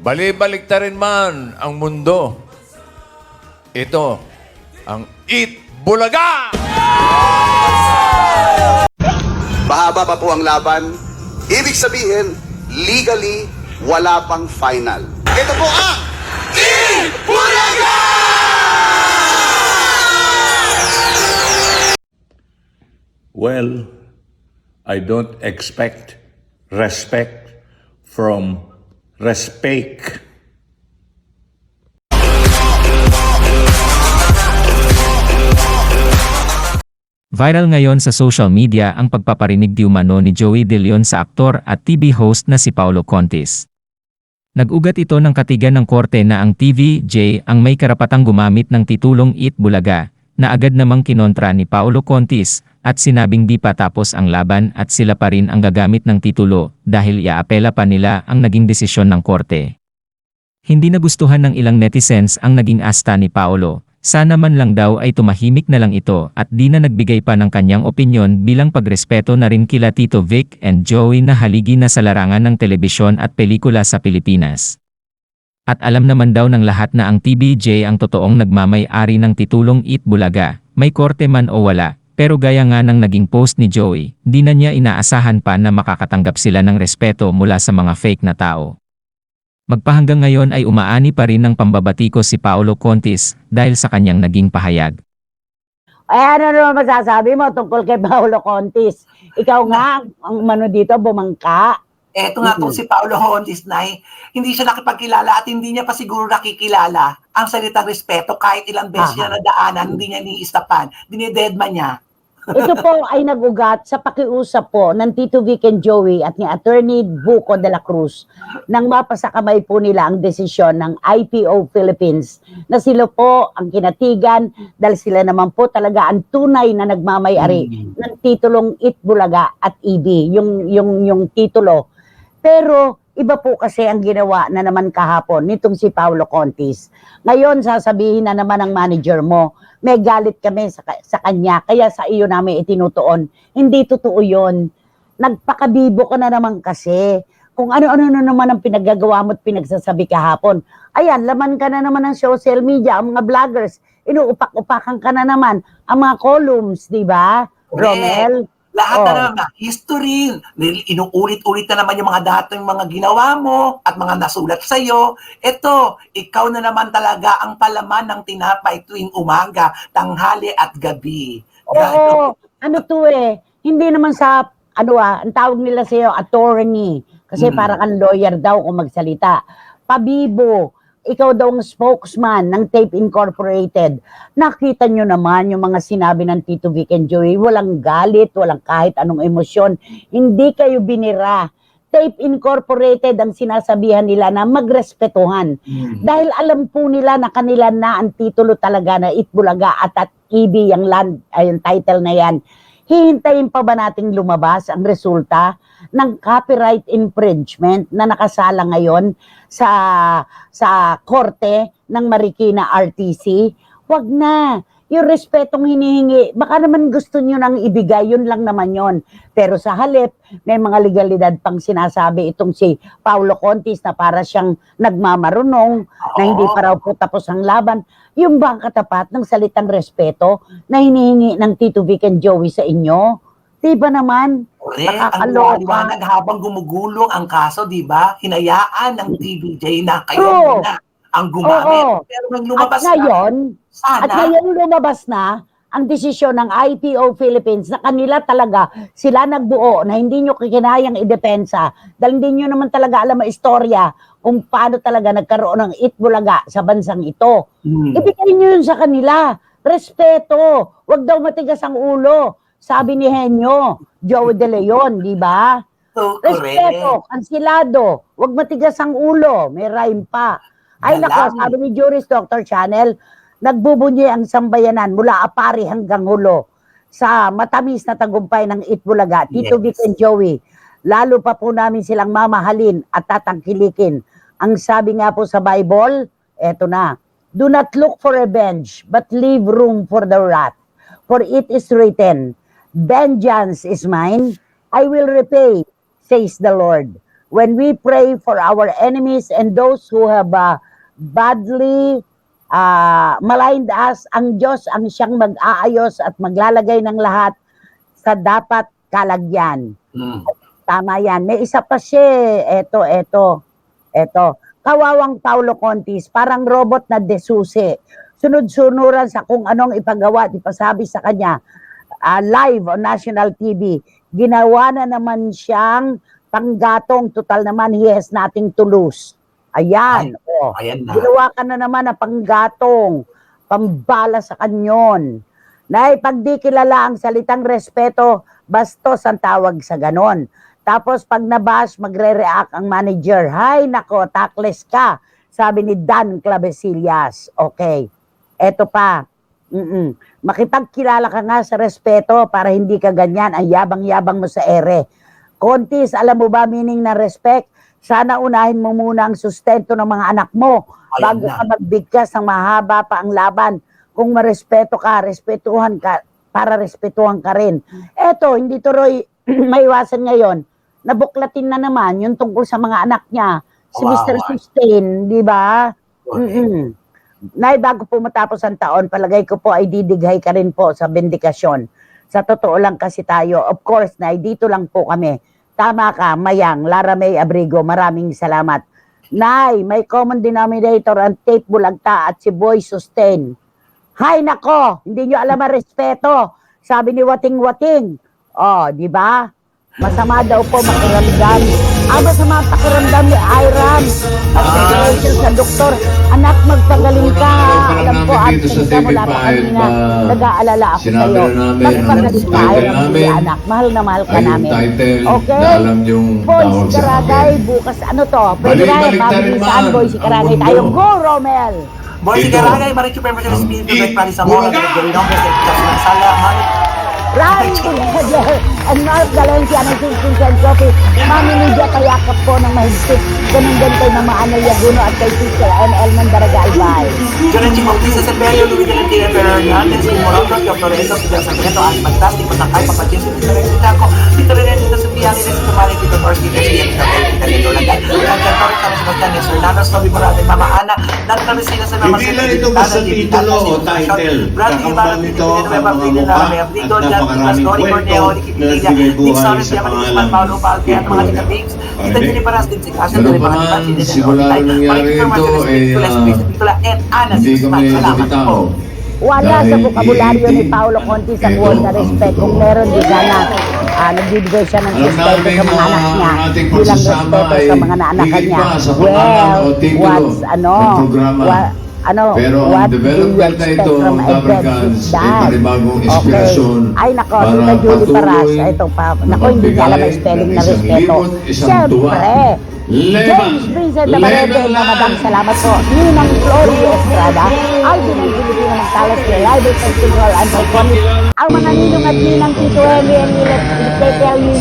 Bali-baliktarin man ang mundo. Ito ang Eat Bulaga! Mahaba pa po ang laban. Ibig sabihin, legally, wala pang final. Ito po ang Eat Bulaga! Well, I don't expect respect from respect. Viral ngayon sa social media ang pagpaparinig di umano ni Joey De Leon sa aktor at TV host na si Paulo Contis. Nag-ugat ito ng katigan ng korte na ang TVJ ang may karapatang gumamit ng titulong Eat Bulaga, na agad namang kinontra ni Paulo Contis at sinabing di pa tapos ang laban at sila pa rin ang gagamit ng titulo dahil iaapela pa nila ang naging desisyon ng korte. Hindi nagustuhan ng ilang netizens ang naging asta ni Paulo. Sana man lang daw ay tumahimik na lang ito at di na nagbigay pa ng kanyang opinyon bilang pagrespeto na rin kila Tito Vic and Joey na haligi na sa larangan ng telebisyon at pelikula sa Pilipinas. At alam naman daw ng lahat na ang TVJ ang totoong nagmamay-ari ng titulong Eat Bulaga, may korte man o wala, pero gaya nga ng naging post ni Joey, di na niya inaasahan pa na makakatanggap sila ng respeto mula sa mga fake na tao. Magpahanggang ngayon ay umaani pa rin ng pambabatiko si Paulo Contis dahil sa kanyang naging pahayag. Ay, ano naman masasabi mo tungkol kay Paulo Contis? Ikaw nga, ang mano dito, bumangka. Eto nga tong si Paulo Contis na hindi siya nakipagkilala at hindi niya pa siguro nakikilala ang salitang respeto kahit ilang beses niya nadaanan, hindi niya ni-istapan, dinidedma niya. Ito po ay nag-ugat sa pakiusap po ng Tito Vic and Joey at ni Attorney Buco de la Cruz nang mapasakamay po nila ang desisyon ng IPO Philippines na sila po ang kinatigan dahil sila naman po talaga ang tunay na nagmamay-ari ng titulong Eat Bulaga at EB, yung titulo. Pero iba po kasi ang ginawa na naman kahapon nitong si Paulo Contis. Ngayon sasabihin na naman ng manager mo, may galit kami sa kanya, kaya sa iyo namin itinutuon. Hindi totoo yun. Nagpakabibo ka na naman kasi. Kung ano-ano na naman ang pinaggagawa mo at pinagsasabi kahapon. Ayan, laman ka na naman ng social media, ang mga vloggers. Inuupak-upakan ka na naman ang mga columns, di ba, Romel? Lahat na naman, history, inuulit-ulit na naman yung mga dating mga ginawa mo at mga nasulat sa'yo. Ito, ikaw na naman talaga ang palaman ng tinapay tuwing umaga, tanghali at gabi. Oo, ano to hindi naman sa, ang tawag nila sa'yo, attorney. Kasi para kang lawyer daw kung magsalita. Pabibo, ikaw daw ang spokesman ng Tape Incorporated. Nakita nyo naman yung mga sinabi ng Tito Vic and Joey. Walang galit, walang kahit anong emosyon. Hindi kayo binira. Tape Incorporated ang sinasabihan nila na magrespetuhan. Dahil alam po nila na kanila na ang titulo talaga na Eat Bulaga at EB, yung title na yan. Hihintayin pa ba nating lumabas ang resulta ng copyright infringement na nakasala ngayon sa korte ng Marikina RTC? Wag na. Yung respetong hinihingi, baka naman gusto nyo nang ibigay, yun lang naman yon. Pero sa halip, may mga legalidad pang sinasabi itong si Paulo Contis na para siyang nagmamarunong, na hindi pa raw po tapos ang laban. Yung ba ang katapat ng salitang respeto na hinihingi ng Tito Vic and Joey sa inyo? Diba naman? Ang liwanag habang gumugulong ang kaso, di ba? Hinayaan ng TVJ na kayo na ang gumamit. Pero nang lumabas at ngayon lumabas na ang desisyon ng IPO Philippines na kanila talaga, sila nagbuo na hindi nyo kikinayang idepensa dahil hindi nyo naman talaga alam ang istorya kung paano talaga nagkaroon ng Eat Bulaga sa bansang ito. Ibigay nyo yun sa kanila. Respeto. Huwag daw matigas ang ulo. Sabi ni Henyo, Joey De Leon, di ba? Respeto, kansilado. Huwag matigas ang ulo. May rhyme pa. Ay nako, sabi ni Juris Dr. Channel, nagbubunyi ang sambayanan mula Apari hanggang Hulo sa matamis na tagumpay ng Eat Bulaga. Tito Vic and Joey, lalo pa po namin silang mamahalin at tatangkilikin. Ang sabi nga po sa Bible, eto na, do not look for revenge, but leave room for the wrath. For it is written, vengeance is mine, I will repay, says the Lord. when we pray for our enemies and those who have badly maligned us, ang Diyos ang siyang mag-aayos at maglalagay ng lahat sa dapat kalagyan. Tama yan. May isa pa siya. Eto. Kawawang Paulo Contis, parang robot na desusi. Sunod-sunuran sa kung anong ipagawa at ipasabi sa kanya. Live on national TV. Ginawa na naman siyang panggatong. Total naman, he has nothing to lose. Ayan. Ayan na. Ginawa ka na naman na panggatong. Pambala sa kanyon. Na pag di kilala ang salitang respeto, bastos ang tawag sa ganon. Tapos pag nabash, magre-react ang manager. Hay nako, takles ka. Sabi ni Dan Clavesillas. Okay. Eto pa. Makipagkilala ka nga sa respeto para hindi ka ganyan. Ang yabang-yabang mo sa ere. Contis, alam mo ba meaning na respect? Sana unahin mo muna ang sustento ng mga anak mo bago ka magbigkas ng mahaba pa ang laban. Kung marespeto ka, respetuhan ka, para respetuhan ka rin. Eto, hindi tuloy maiwasan ngayon. Nabuklatin na naman yung tungkol sa mga anak niya. Si Mr. Sustain, di ba? Nay, bago po matapos ang taon, palagay ko po ay didighay ka rin po sa bendikasyon. Sa totoo lang kasi tayo, of course, Nay, dito lang po kami. Tama ka, Mayang, Lara May Abrigo, maraming salamat. Nay, may common denominator ang Tape Bulagta at si Boy Sustain. Hay nako, hindi nyo alam ang respeto. Sabi ni Wating-Wating. Di ba? Masama daw po makiramdam. Masama ang pakiramdam ni Iran. At declaration sa doktor, anak, magpagaling ka. Alam ko, absent ka mula pa kanina. Nag-aalala ako sa'yo. Magpagaling ka, Iran, hindi anak. Mahal na mahal ka namin. Okay? Boy, si Karagay, bukas ano to? Pwede na, mabilisan, Boy, si Karagay tayo. Go, Romel! Boy, si Karagay, maraming super sa Espiritu Red Paris sa mga gawin ng kasi ng sala, Ryan Pinagler and Mark Valencia ng 16 Cent Coffee. Mami Lydia Payakap po ng mahigpit. Ganun din kay Mama Ana Yaguno at kay Teacher ML Mandaraga Albay. Diyan si Bautista sa Perio, Luis de Lantina Fernández, si Morocco, si Floreto, si Del Santo, at Fantastic, Patangkay, Papatin, si Tito Rex Taco, Tito Rene, Tito Sophia, Tito Tumari, Tito Morsi, Tito Siya, Tito Peri, Tito Lito Lagan, Tito Torres, Tito Sebastian, Tito Hernando, Sobi Morales, Mama Ana, Nanta Messina sa Mama Hindi lang ito basta titulo o title. Kakambal nito ang mga mukha at napakaraming kwento na nagbibigay buhay sa pangalan. Tita Jenny Paras din si Kasha, Ano pa man, simula nung nangyari ito, hindi kami lumitaw. Wala sa Dahil bokabularyo ni Paolo Conti sa ito word na ang respect. Kung mundo. meron, di sana nagbibigay siya ng Alam respeto namin sa mga anak niya. ating Bilang pagsasama respeto ay sa mga naanak higit niya. pa sa pangalan o titulo what's ng programa. Pero ang what do you development na expect ito, from a Dabarkans, dad? ay panibagong inspirasyon Ay, nako, para Tita Julie Paras. patuloy Ito pa. na Nako, hindi niya alam ang magbigay spelling ng na isang respeto. libot, isang tuwa. Siyempre, James Vincent Navarrete, Namadang, salamat po. Ninang Florio Estrada, Alvin ng Pilipino ng Talas, Live Festival, and Iconic. Ang mga ninong at ninang Tito Henry and Let's tell you.